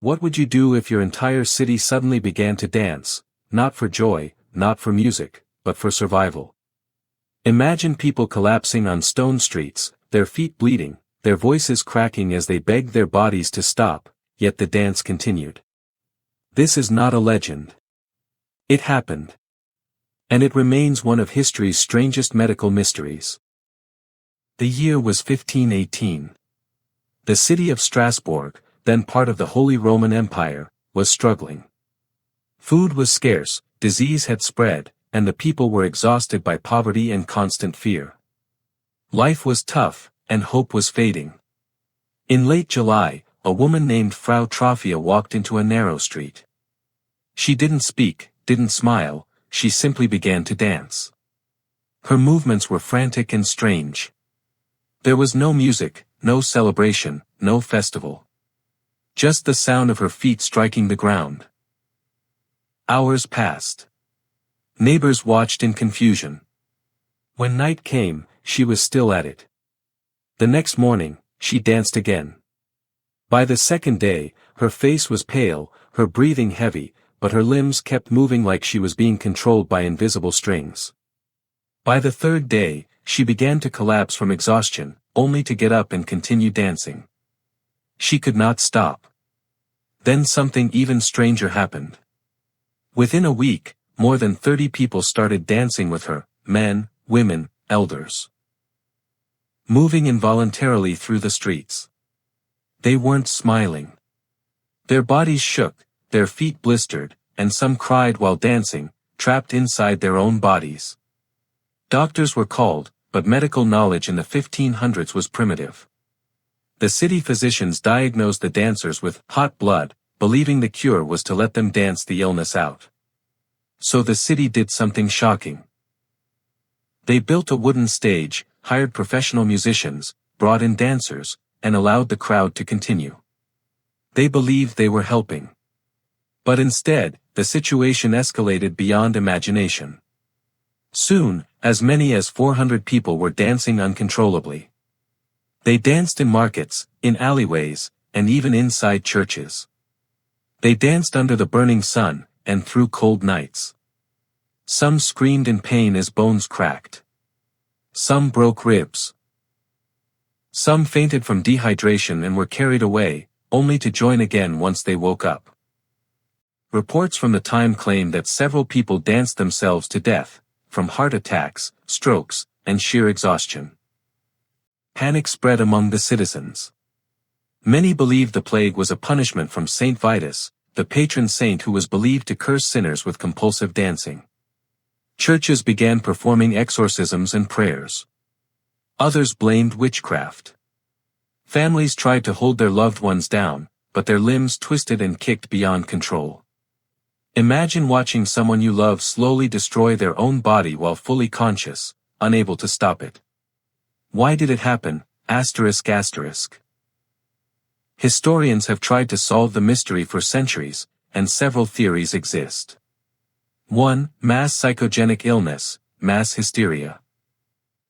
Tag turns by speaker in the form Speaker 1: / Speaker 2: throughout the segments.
Speaker 1: What would you do if your entire city suddenly began to dance, not for joy, not for music, but for survival? Imagine people collapsing on stone streets, their feet bleeding, their voices cracking as they begged their bodies to stop, yet the dance continued. This is not a legend. It happened. And it remains one of history's strangest medical mysteries. The year was 1518. The city of Strasbourg, then part of the Holy Roman Empire, was struggling. Food was scarce, disease had spread, and the people were exhausted by poverty and constant fear. Life was tough, and hope was fading. In late July, a woman named Frau Troffea walked into a narrow street. She didn't speak, didn't smile, she simply began to dance. Her movements were frantic and strange. There was no music, no celebration, no festival. Just the sound of her feet striking the ground. Hours passed. Neighbors watched in confusion. When night came, she was still at it. The next morning, she danced again. By the second day, her face was pale, her breathing heavy, but her limbs kept moving like she was being controlled by invisible strings. By the third day, she began to collapse from exhaustion, only to get up and continue dancing. She could not stop. Then something even stranger happened. Within a week, more than 30 people started dancing with her, men, women, elders. Moving involuntarily through the streets. They weren't smiling. Their bodies shook, their feet blistered, and some cried while dancing, trapped inside their own bodies. Doctors were called, but medical knowledge in the 1500s was primitive. The city physicians diagnosed the dancers with hot blood, believing the cure was to let them dance the illness out. So the city did something shocking. They built a wooden stage, hired professional musicians, brought in dancers, and allowed the crowd to continue. They believed they were helping. But instead, the situation escalated beyond imagination. Soon, as many as 400 people were dancing uncontrollably. They danced in markets, in alleyways, and even inside churches. They danced under the burning sun, and through cold nights. Some screamed in pain as bones cracked. Some broke ribs. Some fainted from dehydration and were carried away, only to join again once they woke up. Reports from the time claim that several people danced themselves to death, from heart attacks, strokes, and sheer exhaustion. Panic spread among the citizens. Many believed the plague was a punishment from Saint Vitus, the patron saint who was believed to curse sinners with compulsive dancing. Churches began performing exorcisms and prayers. Others blamed witchcraft. Families tried to hold their loved ones down, but their limbs twisted and kicked beyond control. Imagine watching someone you love slowly destroy their own body while fully conscious, unable to stop it. Why did it happen? ***. Historians have tried to solve the mystery for centuries, and several theories exist. 1. Mass psychogenic illness, mass hysteria.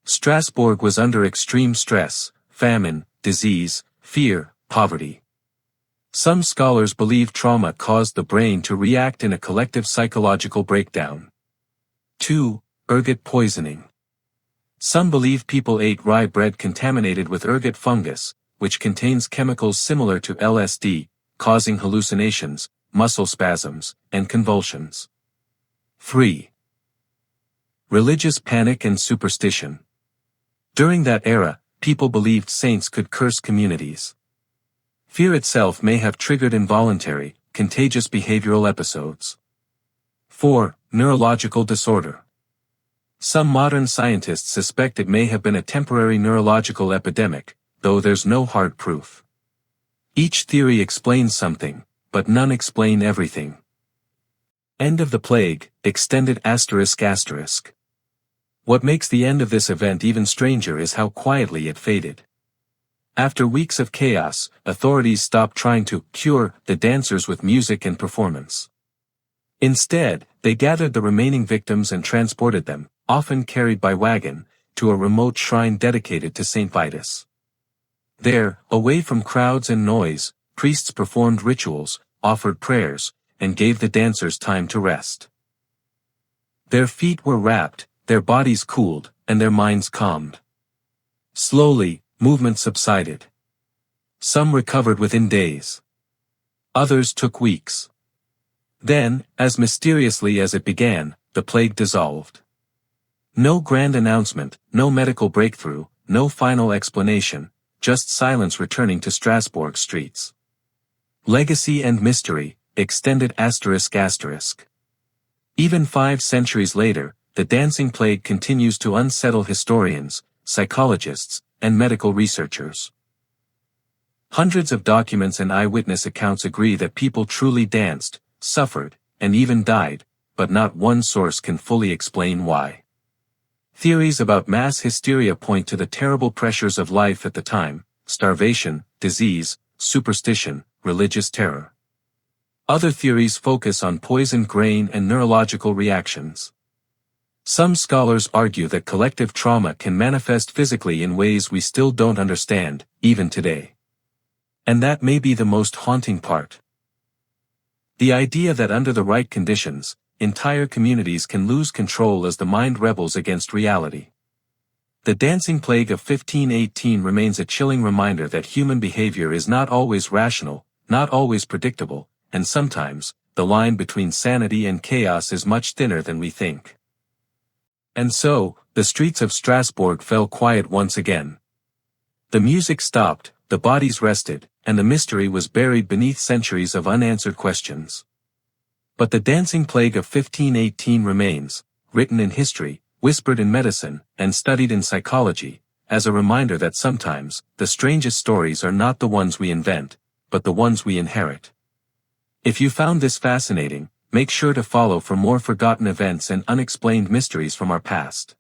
Speaker 1: Strasbourg was under extreme stress, famine, disease, fear, poverty. Some scholars believe trauma caused the brain to react in a collective psychological breakdown. 2. Ergot poisoning. Some believe people ate rye bread contaminated with ergot fungus, which contains chemicals similar to LSD, causing hallucinations, muscle spasms, and convulsions. 3. Religious panic and superstition. During that era, people believed saints could curse communities. Fear itself may have triggered involuntary, contagious behavioral episodes. 4. Neurological disorder. Some modern scientists suspect it may have been a temporary neurological epidemic, though there's no hard proof. Each theory explains something, but none explain everything. End of the plague, extended ***. What makes the end of this event even stranger is how quietly it faded. After weeks of chaos, authorities stopped trying to cure the dancers with music and performance. Instead, they gathered the remaining victims and transported them, often carried by wagon, to a remote shrine dedicated to Saint Vitus. There, away from crowds and noise, priests performed rituals, offered prayers, and gave the dancers time to rest. Their feet were wrapped, their bodies cooled, and their minds calmed. Slowly, movement subsided. Some recovered within days. Others took weeks. Then, as mysteriously as it began, the plague dissolved. No grand announcement, no medical breakthrough, no final explanation, just silence returning to Strasbourg streets. Legacy and mystery, extended ***. Even 5 centuries later, the dancing plague continues to unsettle historians, psychologists, and medical researchers. Hundreds of documents and eyewitness accounts agree that people truly danced, suffered, and even died, but not one source can fully explain why. Theories about mass hysteria point to the terrible pressures of life at the time: starvation, disease, superstition, religious terror. Other theories focus on poisoned grain and neurological reactions. Some scholars argue that collective trauma can manifest physically in ways we still don't understand, even today. And that may be the most haunting part. The idea that under the right conditions, entire communities can lose control as the mind rebels against reality. The dancing plague of 1518 remains a chilling reminder that human behavior is not always rational, not always predictable, and sometimes, the line between sanity and chaos is much thinner than we think. And so, the streets of Strasbourg fell quiet once again. The music stopped, the bodies rested, and the mystery was buried beneath centuries of unanswered questions. But the dancing plague of 1518 remains, written in history, whispered in medicine, and studied in psychology, as a reminder that sometimes, the strangest stories are not the ones we invent, but the ones we inherit. If you found this fascinating, make sure to follow for more forgotten events and unexplained mysteries from our past.